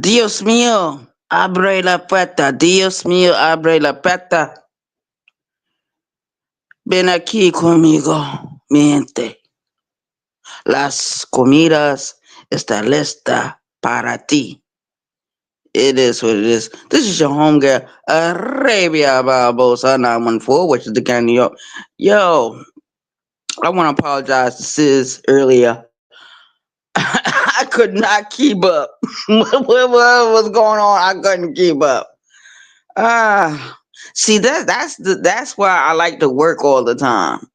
Dios mío, abre la puerta. Dios mío, abre la puerta. Ven aquí conmigo, mi gente. Las comidas están listas para ti. It is what it is. This is your home girl, Arabia Barbosa 914, which is the kind of New York. Yo, I want to apologize to Sis earlier. I could not keep up. What was going on? I couldn't keep up. Ah, see that's why I like to work all the time.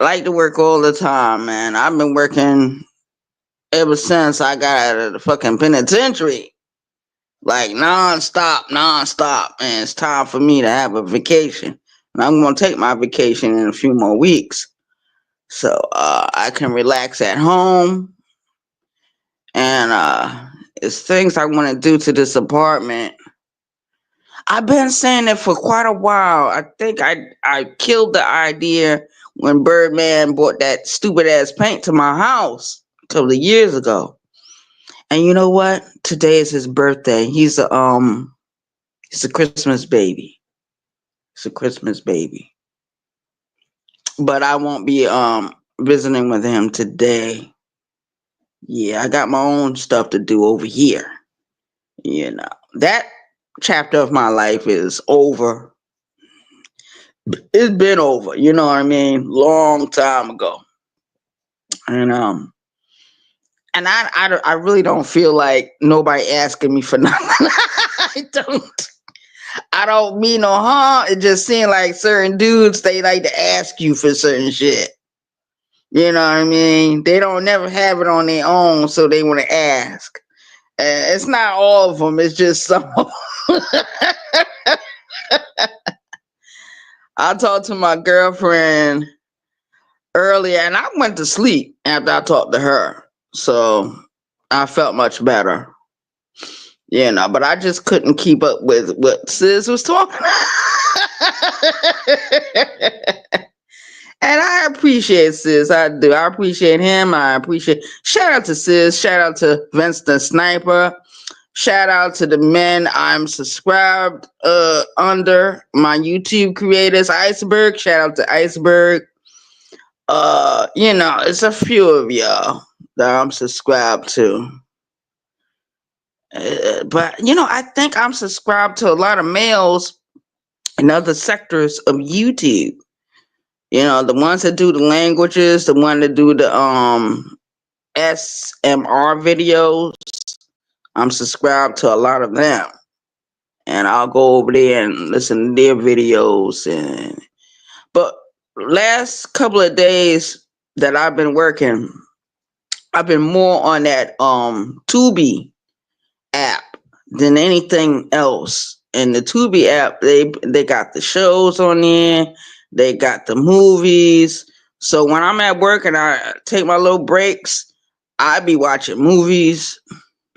I like to work all the time, man. I've been working ever since I got out of the fucking penitentiary, like nonstop, nonstop. And it's time for me to have a vacation. And I'm gonna take my vacation in a few more weeks, so I can relax at home. And it's things I want to do to this apartment. I've been saying it for quite a while. I think I killed the idea when Birdman bought that stupid ass paint to my house a couple of years ago. And you know what? Today is his birthday. He's a Christmas baby. He's a Christmas baby. But I won't be visiting with him today. Yeah, I got my own stuff to do over here. You know. That chapter of my life is over. It's been over, you know what I mean? Long time ago. And I really don't feel like nobody asking me for nothing. I don't mean no harm. It just seems like certain dudes they like to ask you for certain shit. You know what I mean? They don't never have it on their own, so they want to ask. It's not all of them. It's just some. I talked to my girlfriend earlier, and I went to sleep after I talked to her, so I felt much better. But I just couldn't keep up with what Sis was talking. And I appreciate Sis. I do. I appreciate him. I appreciate. Shout out to Sis. Shout out to Vince the Sniper. Shout out to the men I'm subscribed under my YouTube creators. Iceberg. Shout out to Iceberg. It's a few of y'all that I'm subscribed to. But I think I'm subscribed to a lot of males in other sectors of YouTube. The ones that do the languages, the one that do the SMR videos. I'm subscribed to a lot of them. And I'll go over there and listen to their videos. But last couple of days that I've been working, I've been more on that Tubi app than anything else. And the Tubi app, they got the shows on there, they got the movies. So when I'm at work and I take my little breaks, I be watching movies.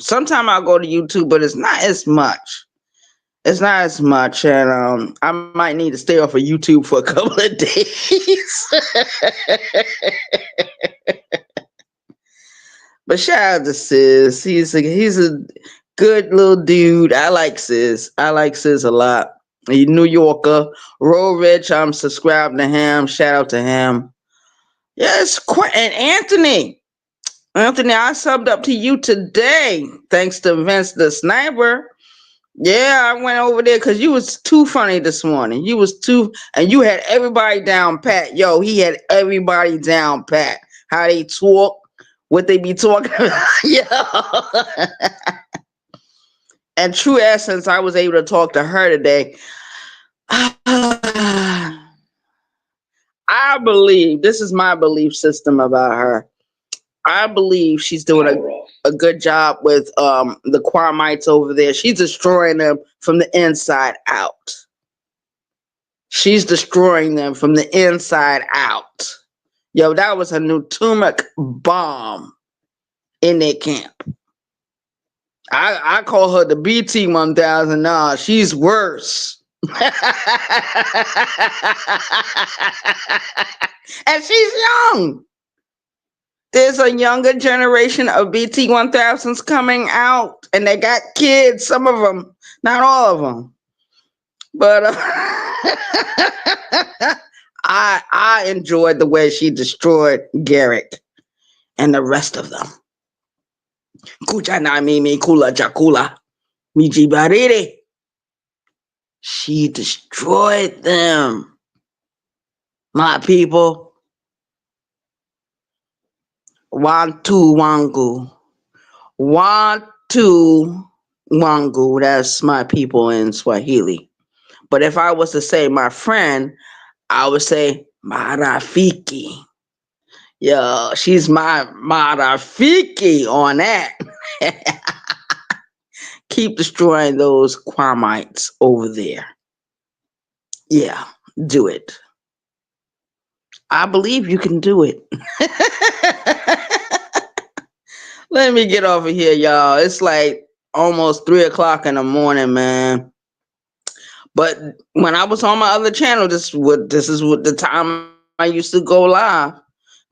Sometimes I'll go to YouTube, but it's not as much. It's not as much, and I might need to stay off of YouTube for a couple of days. But shout out to Sis. He's a good little dude. I like Sis. I like Sis a lot. He's New Yorker. Roll Rich, I'm subscribed to him. Shout out to him. Yes, and Anthony. Anthony, I subbed up to you today. Thanks to Vince the Sniper. Yeah, I went over there because you was too funny this morning. You was too, and you had everybody down pat. Yo, he had everybody down pat. How they talk, what they be talking about. Yeah. And true essence, I was able to talk to her today. I believe, this is my belief system about her. I believe she's doing a good job with the Quamites over there. She's destroying them from the inside out. She's destroying them from the inside out. Yo, that was a atomic bomb in their camp. I call her the BT 1000. Nah, she's worse. And she's young. There's a younger generation of BT 1000s coming out, and they got kids. Some of them, not all of them, but I enjoyed the way she destroyed Garrick and the rest of them. Kucha na mimi kula chakula miji bariri. She destroyed them. My people, Wantu Wangu. Wantu Wangu. That's my people in Swahili. But if I was to say my friend, I would say Marafiki. Yo, she's my Marafiki on that. Keep destroying those Quamites over there. Yeah, do it. I believe you can do it. Let me get over here, y'all. It's like almost 3 o'clock in the morning, man. But when I was on my other channel, this is what the time I used to go live.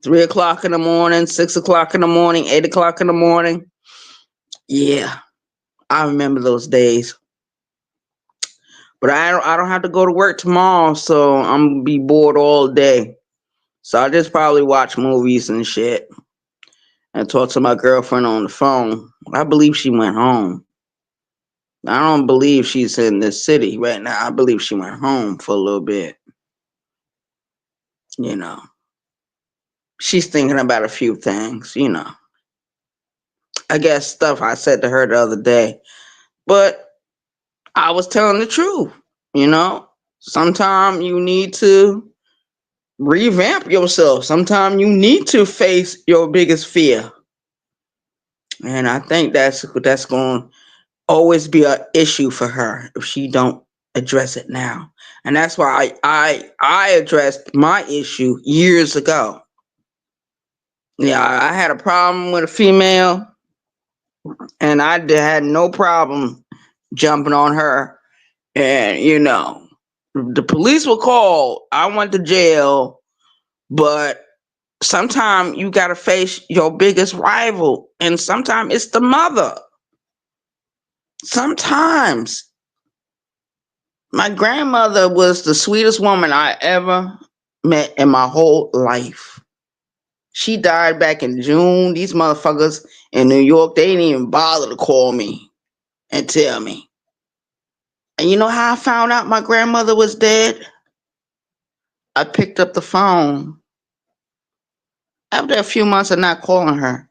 3 o'clock in the morning, 6 o'clock in the morning, 8 o'clock in the morning. Yeah, I remember those days. But I don't have to go to work tomorrow, so I'm gonna be bored all day. So I'll just probably watch movies and shit and talk to my girlfriend on the phone. I believe she went home. I don't believe she's in this city right now. I believe she went home for a little bit. You know, she's thinking about a few things, you know. I guess stuff I said to her the other day. But I was telling the truth, you know. Sometimes you need to revamp yourself. Sometimes you need to face your biggest fear. And I think that's going to always be an issue for her if she don't address it now. And that's why I addressed my issue years ago. Yeah, I had a problem with a female, and I had no problem jumping on her. And you know, the police were called. I went to jail, but sometimes you gotta face your biggest rival, and sometimes it's the mother. Sometimes my grandmother was the sweetest woman I ever met in my whole life. She died back in June. These motherfuckers in New York, they didn't even bother to call me and tell me. And you know how I found out my grandmother was dead? I picked up the phone after a few months of not calling her,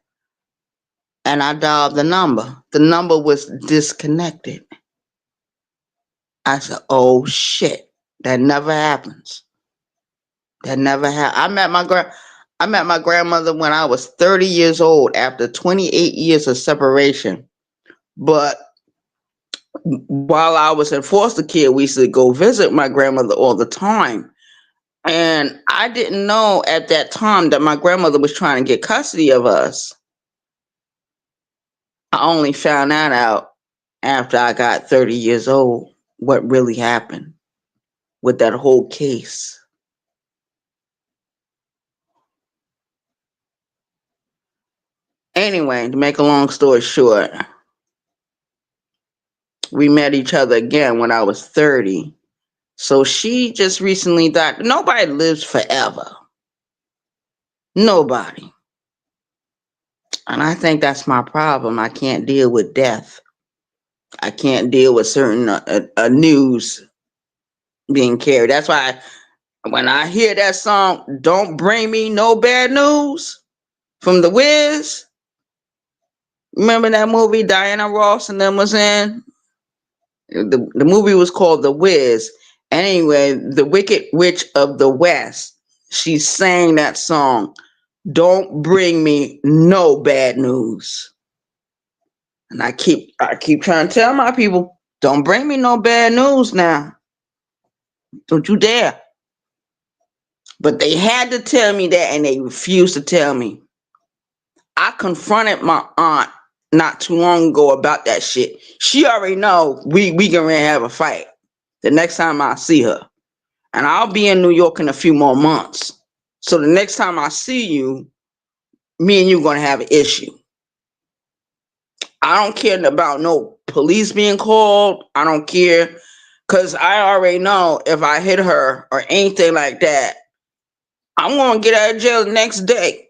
and I dialed the number. The number was disconnected. I said, "Oh shit, that never happens. That never happened." I met my grandmother when I was 30 years old after 28 years of separation. But while I was in foster care, we used to go visit my grandmother all the time. And I didn't know at that time that my grandmother was trying to get custody of us. I only found that out after I got 30 years old, what really happened with that whole case. Anyway, to make a long story short, we met each other again when I was 30. So she just recently died. Nobody lives forever. Nobody. And I think that's my problem. I can't deal with death. I can't deal with certain news being carried. That's why when I hear that song, "Don't Bring Me No Bad News" from The Wiz, remember that movie Diana Ross and them was in? The movie was called The Wiz. Anyway, the Wicked Witch of the West, she sang that song, "Don't Bring Me No Bad News." And I keep trying to tell my people, don't bring me no bad news now. Don't you dare. But they had to tell me that, and they refused to tell me. I confronted my aunt not too long ago about that shit. She already know we gonna have a fight the next time I see her. And I'll be in New York in a few more months. So the next time I see you, me and you gonna have an issue. I don't care about no police being called. I don't care. Cause I already know if I hit her or anything like that, I'm gonna get out of jail the next day.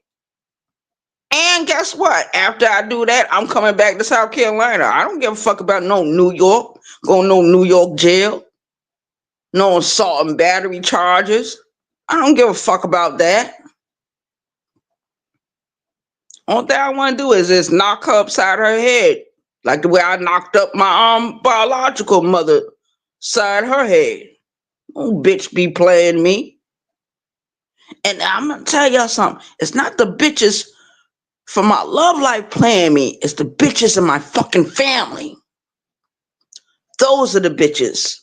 And guess what? After I do that, I'm coming back to South Carolina. I don't give a fuck about no New York. Going no New York jail. No assault and battery charges. I don't give a fuck about that. Only thing I want to do is just knock her upside her head. Like the way I knocked up my biological mother side her head. Oh, bitch be playing me. And I'm going to tell y'all something. It's not the bitches from my love life playing me. It's the bitches in my fucking family. Those are the bitches.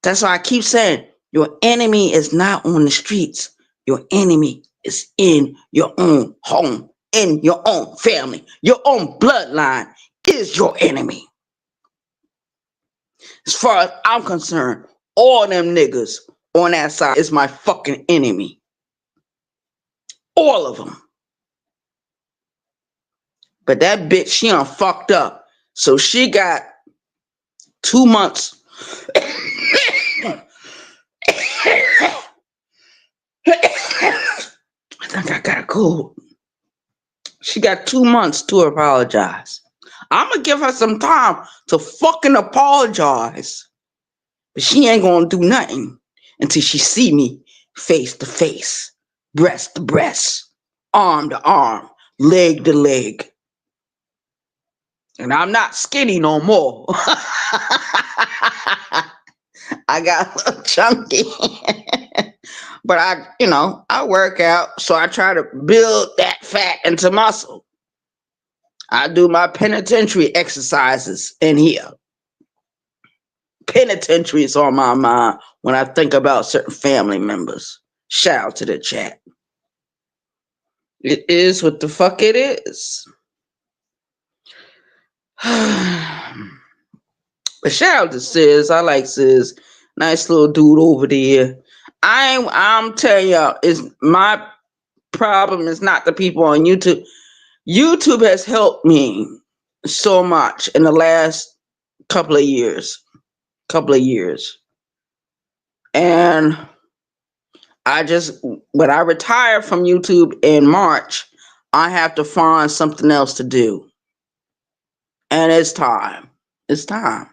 That's why I keep saying your enemy is not on the streets. Your enemy is in your own home, in your own family. Your own bloodline is your enemy. As far as I'm concerned, all them niggas on that side is my fucking enemy. All of them. But that bitch, she done fucked up. So she got 2 months. I think I got a cold. She got 2 months to apologize. I'm going to give her some time to fucking apologize. But she ain't going to do nothing until she see me face to face, breast to breast, arm to arm, leg to leg. And I'm not skinny no more. I got a little chunky. But I work out, so I try to build that fat into muscle. I do my penitentiary exercises in here. Penitentiary is on my mind when I think about certain family members. Shout out to the chat. It is what the fuck it is. But shout out to Sis. I like Sis. Nice little dude over there. I'm telling y'all, it's my problem is not the people on YouTube. YouTube has helped me so much in the last couple of years. And when I retire from YouTube in March, I have to find something else to do. And it's time. It's time.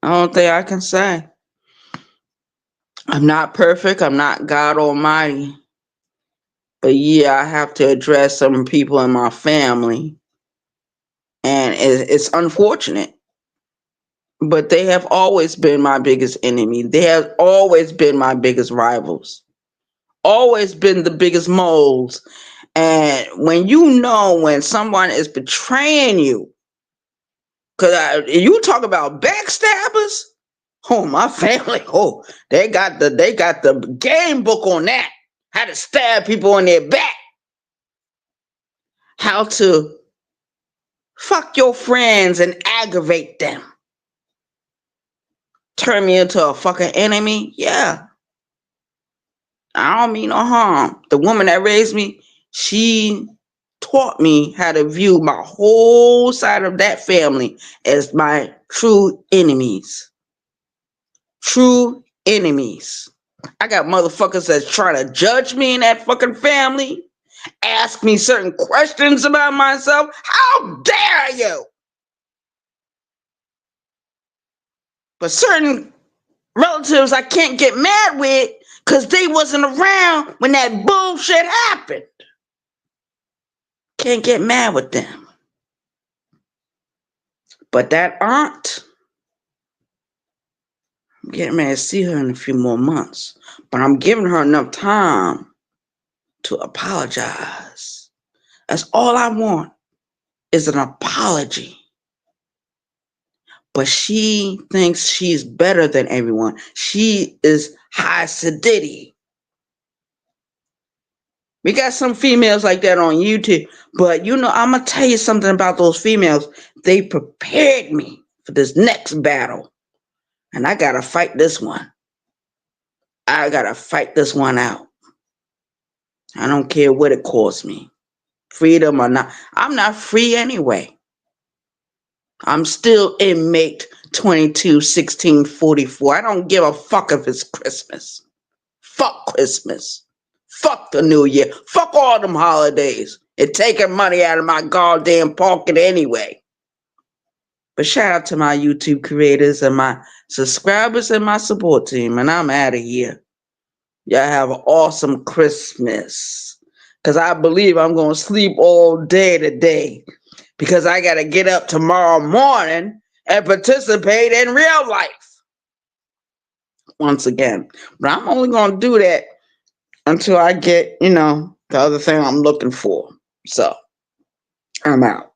I don't think I can say. I'm not perfect. I'm not God Almighty. But yeah, I have to address some people in my family. And it's unfortunate. But they have always been my biggest enemy. They have always been my biggest rivals. Always been the biggest moles. And when when someone is betraying you, because you talk about backstabbers, oh, my family, they got the game book on that. How to stab people in their back. How to fuck your friends and aggravate them. Turn me into a fucking enemy? Yeah. I don't mean no harm. The woman that raised me, she taught me how to view my whole side of that family as my true enemies. True enemies. I got motherfuckers that's trying to judge me in that fucking family, ask me certain questions about myself. How dare you? But certain relatives I can't get mad with because they wasn't around when that bullshit happened. Can't get mad with them. But that aunt, I'm getting ready to see her in a few more months. But I'm giving her enough time to apologize. That's all I want is an apology. But she thinks she's better than everyone. She is high sedity. We got some females like that on YouTube. But I'm going to tell you something about those females. They prepared me for this next battle. And I got to fight this one. I got to fight this one out. I don't care what it costs me. Freedom or not. I'm not free anyway. I'm still inmate 221644. I don't give a fuck if it's Christmas. Fuck Christmas. Fuck the New Year. Fuck all them holidays. It's taking money out of my goddamn pocket anyway. But shout out to my YouTube creators and my subscribers and my support team. And I'm out of here. Y'all have an awesome Christmas. Because I believe I'm going to sleep all day today. Because I got to get up tomorrow morning and participate in real life. Once again. But I'm only going to do that until I get, the other thing I'm looking for. So, I'm out.